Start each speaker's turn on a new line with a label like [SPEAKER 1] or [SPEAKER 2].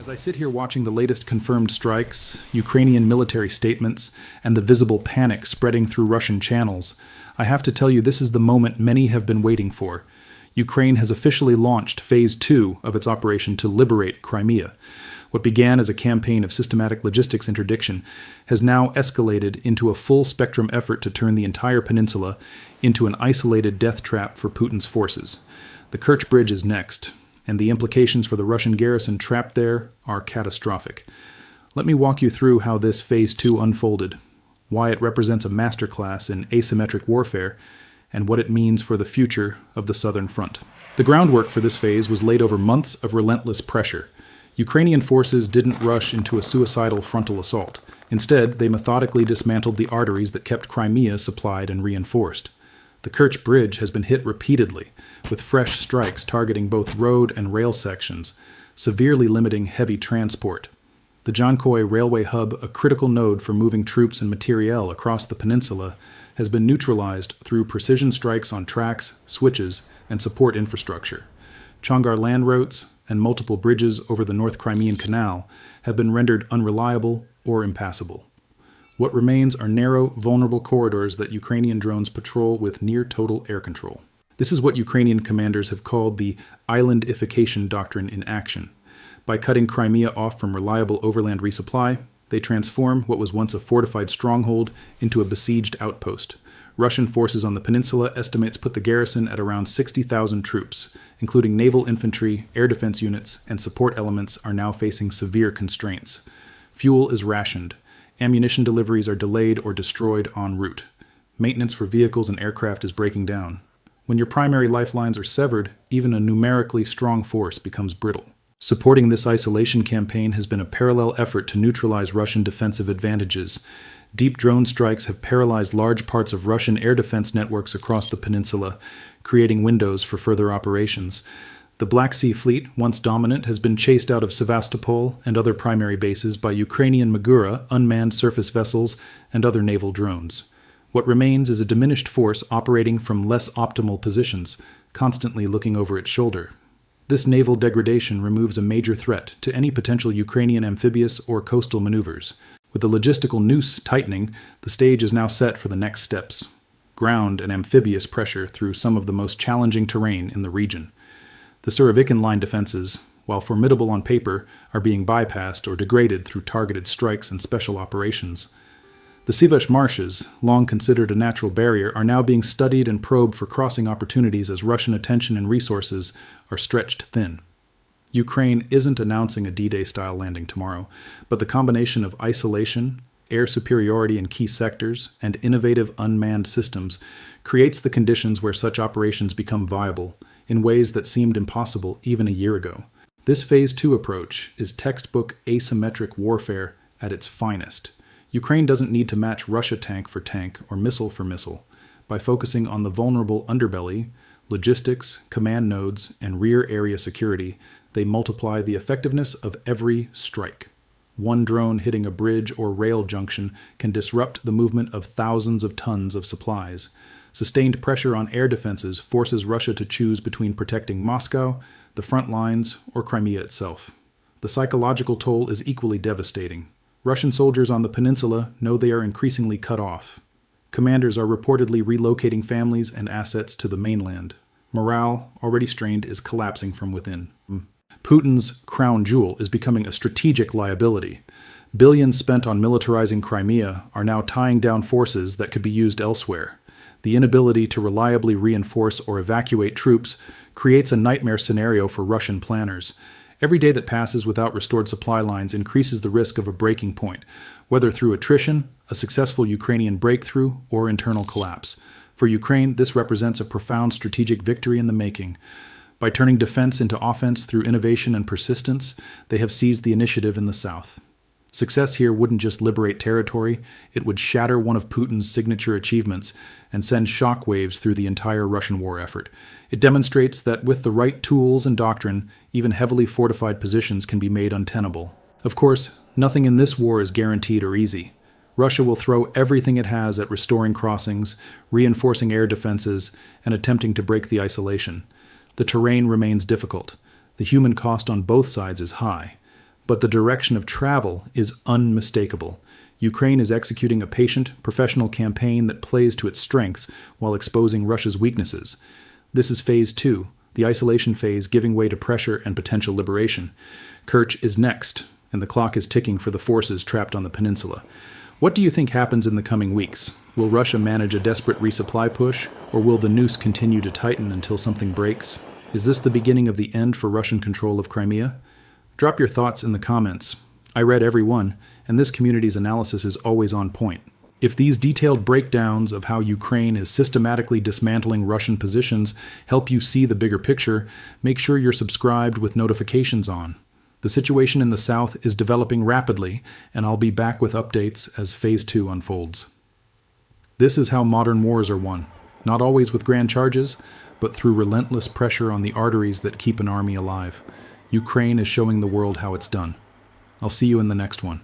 [SPEAKER 1] As I sit here watching the latest confirmed strikes, Ukrainian military statements, and the visible panic spreading through Russian channels, I have to tell you this is the moment many have been waiting for. Ukraine has officially launched Phase 2 of its operation to liberate Crimea. What began as a campaign of systematic logistics interdiction has now escalated into a full-spectrum effort to turn the entire peninsula into an isolated death trap for Putin's forces. The Kerch Bridge is next, and the implications for the Russian garrison trapped there are catastrophic. Let me walk you through how this Phase 2 unfolded, why it represents a masterclass in asymmetric warfare, and what it means for the future of the Southern Front. The groundwork for this phase was laid over months of relentless pressure. Ukrainian forces didn't rush into a suicidal frontal assault. Instead, they methodically dismantled the arteries that kept Crimea supplied and reinforced. The Kerch Bridge has been hit repeatedly, with fresh strikes targeting both road and rail sections, severely limiting heavy transport. The Jankoy railway hub, a critical node for moving troops and materiel across the peninsula, has been neutralized through precision strikes on tracks, switches, and support infrastructure. Chongar land routes and multiple bridges over the North Crimean Canal have been rendered unreliable or impassable. What remains are narrow, vulnerable corridors that Ukrainian drones patrol with near-total air control. This is what Ukrainian commanders have called the islandification doctrine in action. By cutting Crimea off from reliable overland resupply, they transform what was once a fortified stronghold into a besieged outpost. Russian forces on the peninsula estimates put the garrison at around 60,000 troops, including naval infantry, air defense units, and support elements are now facing severe constraints. Fuel is rationed. Ammunition deliveries are delayed or destroyed en route. Maintenance for vehicles and aircraft is breaking down. When your primary lifelines are severed, even a numerically strong force becomes brittle. Supporting this isolation campaign has been a parallel effort to neutralize Russian defensive advantages. Deep drone strikes have paralyzed large parts of Russian air defense networks across the peninsula, creating windows for further operations. The Black Sea Fleet, once dominant, has been chased out of Sevastopol and other primary bases by Ukrainian Magura, unmanned surface vessels, and other naval drones. What remains is a diminished force operating from less optimal positions, constantly looking over its shoulder. This naval degradation removes a major threat to any potential Ukrainian amphibious or coastal maneuvers. With the logistical noose tightening, the stage is now set for the next steps: ground and amphibious pressure through some of the most challenging terrain in the region. The Surovikin line defenses, while formidable on paper, are being bypassed or degraded through targeted strikes and special operations. The Sivesh marshes, long considered a natural barrier, are now being studied and probed for crossing opportunities as Russian attention and resources are stretched thin. Ukraine isn't announcing a D-Day-style landing tomorrow, but the combination of isolation, air superiority in key sectors, and innovative unmanned systems creates the conditions where such operations become viable, in ways that seemed impossible even a year ago. This Phase 2 approach is textbook asymmetric warfare at its finest. Ukraine doesn't need to match Russia tank for tank or missile for missile. By focusing on the vulnerable underbelly, logistics, command nodes, and rear area security, they multiply the effectiveness of every strike. One drone hitting a bridge or rail junction can disrupt the movement of thousands of tons of supplies. Sustained pressure on air defenses forces Russia to choose between protecting Moscow, the front lines, or Crimea itself. The psychological toll is equally devastating. Russian soldiers on the peninsula know they are increasingly cut off. Commanders are reportedly relocating families and assets to the mainland. Morale, already strained, is collapsing from within. Putin's crown jewel is becoming a strategic liability. Billions spent on militarizing Crimea are now tying down forces that could be used elsewhere. The inability to reliably reinforce or evacuate troops creates a nightmare scenario for Russian planners. Every day that passes without restored supply lines increases the risk of a breaking point, whether through attrition, a successful Ukrainian breakthrough, or internal collapse. For Ukraine, this represents a profound strategic victory in the making. By turning defense into offense through innovation and persistence, they have seized the initiative in the south. Success here wouldn't just liberate territory, it would shatter one of Putin's signature achievements and send shockwaves through the entire Russian war effort. It demonstrates that with the right tools and doctrine, even heavily fortified positions can be made untenable. Of course, nothing in this war is guaranteed or easy. Russia will throw everything it has at restoring crossings, reinforcing air defenses, and attempting to break the isolation. The terrain remains difficult. The human cost on both sides is high. But the direction of travel is unmistakable. Ukraine is executing a patient, professional campaign that plays to its strengths while exposing Russia's weaknesses. This is Phase 2, the isolation phase giving way to pressure and potential liberation. Kerch is next, and the clock is ticking for the forces trapped on the peninsula. What do you think happens in the coming weeks? Will Russia manage a desperate resupply push, or will the noose continue to tighten until something breaks? Is this the beginning of the end for Russian control of Crimea? Drop your thoughts in the comments. I read every one, and this community's analysis is always on point. If these detailed breakdowns of how Ukraine is systematically dismantling Russian positions help you see the bigger picture, make sure you're subscribed with notifications on. The situation in the south is developing rapidly, and I'll be back with updates as Phase 2 unfolds. This is how modern wars are won, not always with grand charges, but through relentless pressure on the arteries that keep an army alive. Ukraine is showing the world how it's done. I'll see you in the next one.